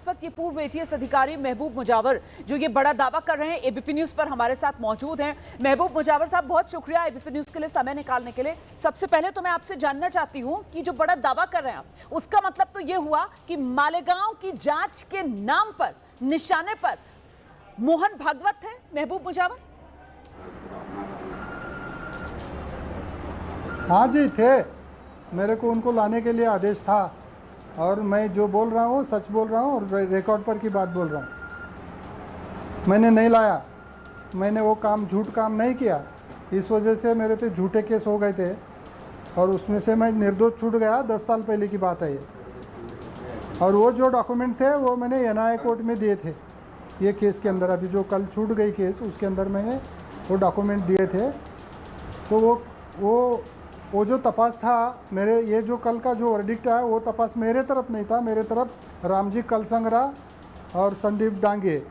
इस वक्त ये पूर्व एटीएस अधिकारी महबूब मुजावर जो ये बड़ा दावा कर रहे हैं, एबीपी न्यूज पर हमारे साथ मौजूद हैं। महबूब मुजावर साहब, बहुत शुक्रिया एबीपी न्यूज के लिए समय निकालने के लिए। सबसे पहले तो मैं आपसे जानना चाहती हूं कि जो बड़ा दावा कर रहे हैं आप, उसका मतलब तो ये हुआ कि मालेगांव की जांच के नाम पर, निशाने पर मोहन भागवत थे महबूब मुजावर? हाँ जी, थे। मेरे को उनको लाने के लिए आदेश था और मैं जो बोल रहा हूँ सच बोल रहा हूँ और रिकॉर्ड पर की बात बोल रहा हूँ। मैंने नहीं लाया, मैंने वो काम, झूठ काम नहीं किया। इस वजह से मेरे पे झूठे केस हो गए थे और उसमें से मैं निर्दोष छूट गया। 10 साल पहले की बात है ये। और वो जो डॉक्यूमेंट थे वो मैंने एनआईए कोर्ट में दिए थे। ये केस के अंदर अभी जो कल छूट गई केस, उसके अंदर मैंने वो डॉक्यूमेंट दिए थे। तो वो जो तपास था मेरे, ये जो कल का जो वर्डिक्ट है वो तपास मेरे तरफ नहीं था, मेरे तरफ रामजी कलसंगरा और संदीप डांगे,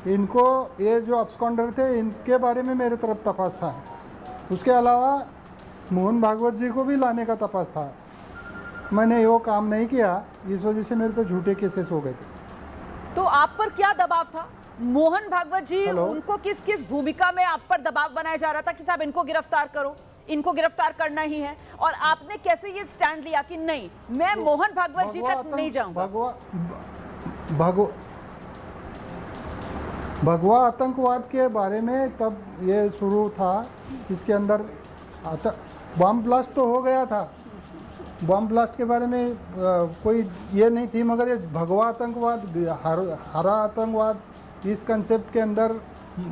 इनको, ये जो अब्सकॉन्डर थे, इनके बारे में मेरे तरफ तपास था। उसके अलावा मोहन भागवत जी को भी लाने का तपास था। मैंने वो काम नहीं किया, इस वजह से मेरे पे झूठे केसेस हो गए थे। तो आप पर क्या दबाव था? मोहन भागवत जी, उनको किस किस भूमिका में आप पर दबाव बनाया जा रहा था कि साहब इनको गिरफ्तार करो, इनको गिरफ्तार करना ही है? और आपने कैसे ये स्टैंड लिया कि नहीं, मैं मोहन भागवत जी तक नहीं जाऊंगा? भगवा आतंकवाद के बारे में तब ये शुरू था। इसके अंदर बम ब्लास्ट तो हो गया था, बम ब्लास्ट के बारे में कोई ये नहीं थी, मगर ये भगवा आतंकवाद, हरा आतंकवाद, इस कंसेप्ट के अंदर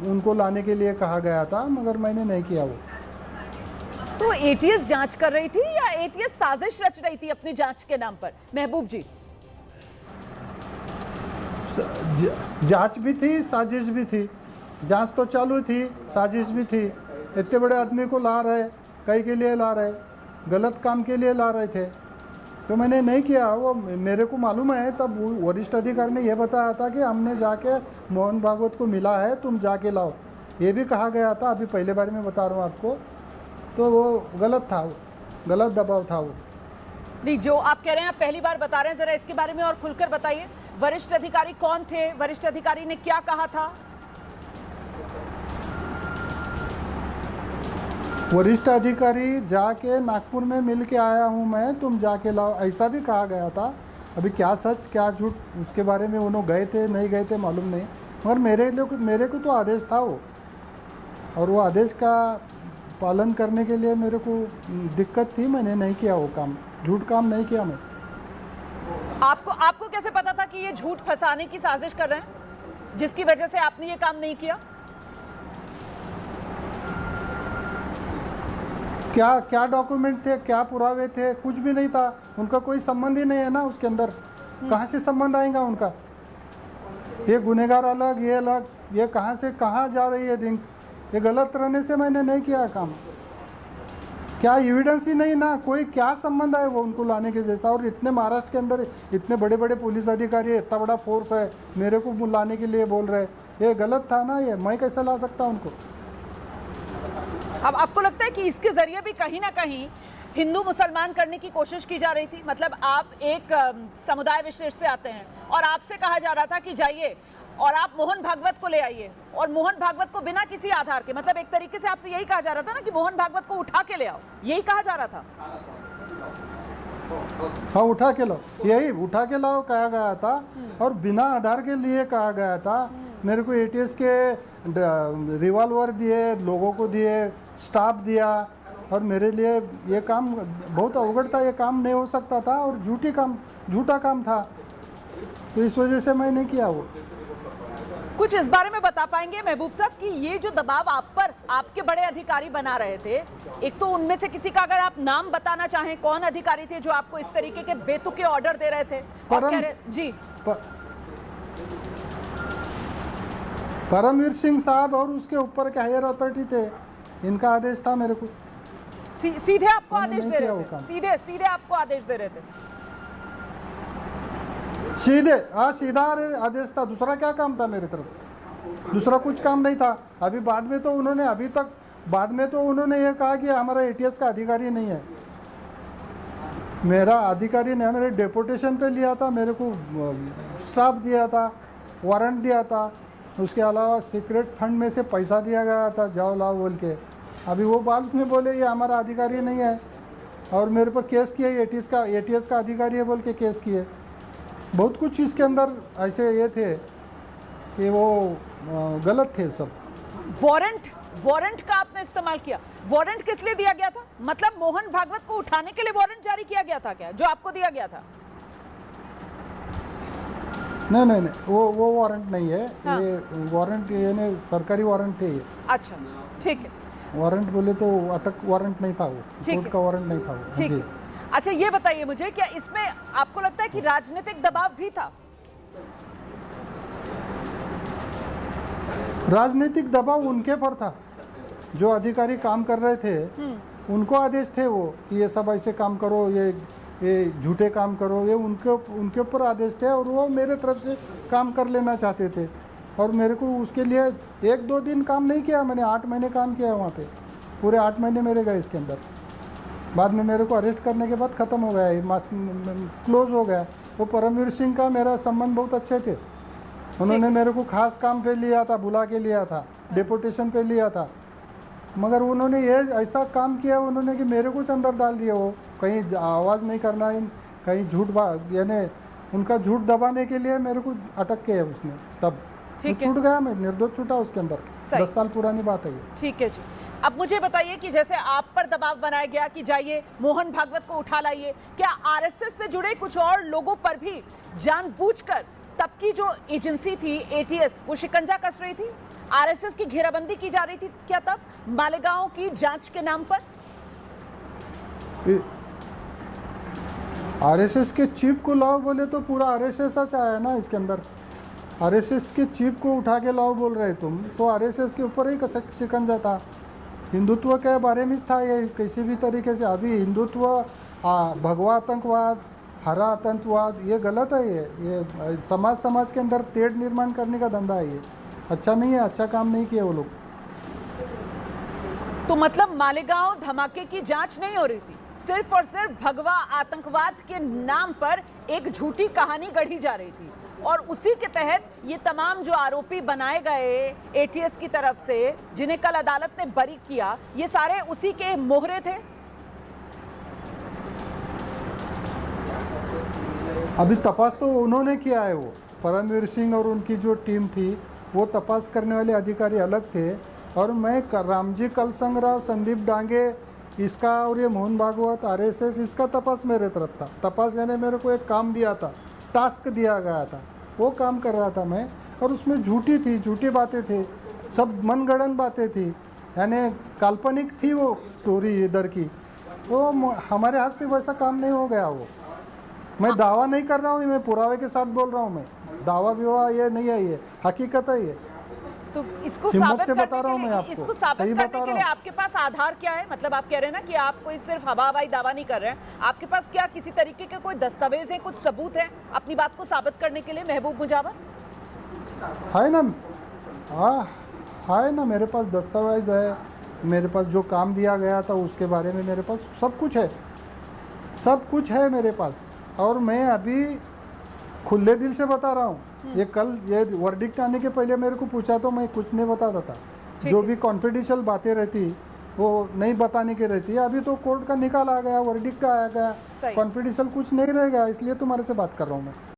उनको लाने के लिए कहा गया था, मगर मैंने नहीं किया वो। तो एटीएस जांच कर रही थी या एटीएस साजिश रच रही थी अपनी जांच के नाम पर महबूब जी? जांच भी थी, साजिश भी थी। जांच तो चालू थी, साजिश भी थी। इतने बड़े आदमी को ला रहे, कई के लिए ला रहे, गलत काम के लिए ला रहे थे, तो मैंने नहीं किया। वो मेरे को मालूम है, तब वरिष्ठ अधिकारी ने यह बताया था कि हमने जाके मोहन भागवत को मिला है, तुम जाके लाओ, ये भी कहा गया था। अभी पहले बारे में बता रहा हूँ आपको, तो वो गलत था, गलत दबाव था वो। नहीं, जो आप कह रहे हैं, आप पहली बार बता रहे हैं, जरा इसके बारे में और खुलकर बताइए। वरिष्ठ अधिकारी कौन थे? वरिष्ठ अधिकारी ने क्या कहा था? वरिष्ठ अधिकारी जाके नागपुर में मिल के आया हूँ मैं, तुम जाके लाओ, ऐसा भी कहा गया था। अभी क्या सच क्या झूठ उसके बारे में उन्होंने गए थे नहीं गए थे मालूम नहीं, मगर मेरे को तो आदेश था वो, और वो आदेश का पालन करने के लिए मेरे को दिक्कत थी। मैंने नहीं किया वो काम, झूठ काम नहीं किया मैं। आपको कैसे पता था कि ये झूठ फंसाने की साजिश कर रहे हैं, जिसकी वजह से आपने ये काम नहीं किया? क्या डॉक्यूमेंट थे, क्या पुरावे थे? कुछ भी नहीं था। उनका कोई संबंध ही नहीं है ना उसके अंदर। कहाँ से संबंध आएगा उनका? ये गुनहगार अलग, ये अलग, ये कहाँ से कहाँ जा रही है लिंक? ये गलत रहने से मैंने नहीं किया काम। क्या एविडेंस ही नहीं ना, कोई क्या संबंध है वो उनको लाने के जैसा? और इतने महाराष्ट्र के अंदर इतने बड़े बड़े पुलिस अधिकारी है, इतना बड़ा फोर्स है, मेरे को लाने के लिए बोल रहे, ये गलत था ना। ये मैं कैसे ला सकता उनको? अब आपको लगता है कि इसके जरिए भी कहीं ना कहीं हिंदू मुसलमान करने की कोशिश की जा रही थी? मतलब आप एक समुदाय विशेष से आते हैं और आपसे कहा जा रहा था कि जाइए और आप मोहन भागवत को ले आइए, और मोहन भागवत को बिना किसी आधार के, मतलब एक तरीके से आपसे यही कहा जा रहा था ना कि मोहन भागवत को उठा के ले आओ, यही कहा जा रहा था? हाँ, उठा के लाओ, यही उठा के लाओ कहा गया था, और बिना आधार के लिए कहा गया था। मेरे को एटीएस के रिवॉल्वर दिए, लोगों को दिए, स्टाफ दिया, और मेरे लिए ये काम बहुत अवगढ़ था, ये काम नहीं हो सकता था, और झूठा काम था, तो इस वजह से मैं नहीं किया वो। कुछ इस बारे में बता पाएंगे महबूब साहब कि ये जो दबाव आप पर आपके बड़े अधिकारी बना रहे थे, एक तो उनमें से किसी का अगर आप नाम बताना चाहें, कौन अधिकारी थे जो आपको इस तरीके के बेतुके ऑर्डर दे रहे थे और कह रहे जी? परमवीर सिंह साहब और उसके ऊपर के हायर अथॉरिटी थे, इनका आदेश था मेरे को। सीधे आपको आदेश दे रहे थे? सीधे आपको आदेश दे रहे थे? सीधा आदेश था। दूसरा क्या काम था मेरी तरफ? दूसरा कुछ काम नहीं था। अभी बाद में तो उन्होंने ये कहा कि हमारा एटीएस का अधिकारी नहीं है। मेरा अधिकारी ने मेरे डेपुटेशन पे लिया था, मेरे को स्टाफ दिया था, वारंट दिया था, उसके अलावा सीक्रेट फंड में से पैसा दिया गया था, जाओ लाओ बोल के। अभी वो बाद में बोले ये हमारा अधिकारी नहीं है और मेरे पर केस किए, एटीएस का अधिकारी है बोल के केस किए। बहुत कुछ इसके अंदर ऐसे ये थे कि वो गलत थे सब। वारंट का आपने इस्तेमाल किया। वारंट किस लिए दिया गया था? मतलब मोहन भागवत को उठाने के लिए वारंट जारी किया गया था क्या, जो आपको दिया गया था? नहीं, वो वारंट नहीं है। हाँ। ये वारंट ये नहीं, सरकारी वारंट थे ये। अच्छा, ठीक है, वारंट बोले तो अटक वारंट नहीं था वो, ठीक कोर्ट है। का वारंट नहीं था वो। ठीक जी। है। अच्छा, ये बताइए मुझे, क्या इसमें आपको लगता है कि राजनीतिक दबाव भी था? राजनीतिक दबाव उनके पर था, जो अधिकारी काम कर रहे थे उनको आदेश थे वो कि ये सब ऐसे काम करो, ये झूठे काम करो, ये उनके ऊपर आदेश थे और वो मेरे तरफ से काम कर लेना चाहते थे। और मेरे को उसके लिए 1-2 दिन काम नहीं किया, मैंने 8 महीने काम किया वहाँ पे। पूरे 8 महीने मेरे गए इसके अंदर। बाद में मेरे को अरेस्ट करने के बाद ख़त्म हो गया, ये क्लोज हो गया। वो परमवीर सिंह का मेरा संबंध बहुत अच्छे थे, उन्होंने मेरे को खास काम पे लिया था, बुला के लिया था, डेपुटेशन पे लिया था। मगर उन्होंने ये ऐसा काम किया उन्होंने कि मेरे कुछ अंदर डाल दिया। वो कहीं आवाज़ नहीं करना, कहीं यानी उनका झूठ दबाने के लिए मेरे को अटक के है उसने। तब छूट गया, मैं निर्दोष छूटा उसके अंदर। 10 साल पुरानी बात है ये। ठीक है जी। अब मुझे बताइए कि जैसे आप पर दबाव बनाया गया कि जाइए मोहन भागवत को उठा लाइए, क्या आरएसएस से जुड़े कुछ और लोगों पर भी जानबूझकर तब की जो एजेंसी थी एटीएस वो शिकंजा कस रही थी? आरएसएस की घेराबंदी की जा रही थी क्या तब मालेगांव की जांच के नाम पर? आरएसएस के चीफ को लाओ बोले तो पूरा आरएसएस आया ना इसके अंदर। आरएसएस के चीफ को उठा के लाओ बोल रहे तुम, तो आरएसएस के ऊपर ही शिकंजा था। हिंदुत्व के बारे में था ये किसी भी तरीके से। अभी हिंदुत्व, भगवा आतंकवाद, हरा आतंकवाद, ये गलत है। ये समाज के अंदर तेड़ निर्माण करने का धंधा है। ये अच्छा नहीं है, अच्छा काम नहीं किया वो लोग। तो मतलब मालेगांव धमाके की जांच नहीं हो रही थी, सिर्फ और सिर्फ भगवा आतंकवाद के नाम पर एक झूठी कहानी गढ़ी जा रही थी और उसी के तहत ये तमाम जो आरोपी बनाए गए एटीएस की तरफ से, जिन्हें कल अदालत ने बरी किया, ये सारे उसी के मोहरे थे। अभी तपास तो उन्होंने किया है, वो परमवीर सिंह और उनकी जो टीम थी वो तपास करने वाले अधिकारी अलग थे। और मैं रामजी कलसंगरा, संदीप डांगे, इसका और ये मोहन भागवत, आरएसएस, इसका तपास मेरे तरफ था। तपास यानी मेरे को एक काम दिया था, टास्क दिया गया था, वो काम कर रहा था मैं। और उसमें झूठी बातें थी, सब मनगढ़ंत बातें थी, यानी काल्पनिक थी वो स्टोरी इधर की। वो हमारे हाथ से वैसा काम नहीं हो गया। वो मैं दावा नहीं कर रहा हूँ, मैं पुरावे के साथ बोल रहा हूँ। मैं दावा विवाह ये नहीं है, ये हकीकत है। ये तो इसको हिम्मत साबित से बता रहा हूँ करने मैं के लिए, आपको, इसको साबित सही करने बता के रहा लिए हूँ। आपके पास आधार क्या है? मतलब आप कह रहे हैं ना कि आप कोई सिर्फ हवाई दावा नहीं कर रहे हैं, आपके पास क्या किसी तरीके के कोई दस्तावेज है, कुछ सबूत है अपनी बात को साबित करने के लिए? महबूब मुजावर है ना, हाँ है ना, मेरे पास दस्तावेज है, मेरे पास जो काम दिया गया था उसके बारे में मेरे पास सब कुछ है, सब कुछ है मेरे पास। और मैं अभी खुले दिल से बता रहा हूँ। ये कल ये वर्डिक्ट आने के पहले मेरे को पूछा तो मैं कुछ नहीं बताता था। जो भी कॉन्फिडेंशियल बातें रहती वो नहीं बताने की रहती है। अभी तो कोर्ट का निकाल आ गया, वर्डिक्ट आ गया, कॉन्फिडेंशियल कुछ नहीं रह गया, इसलिए तुम्हारे से बात कर रहा हूँ मैं।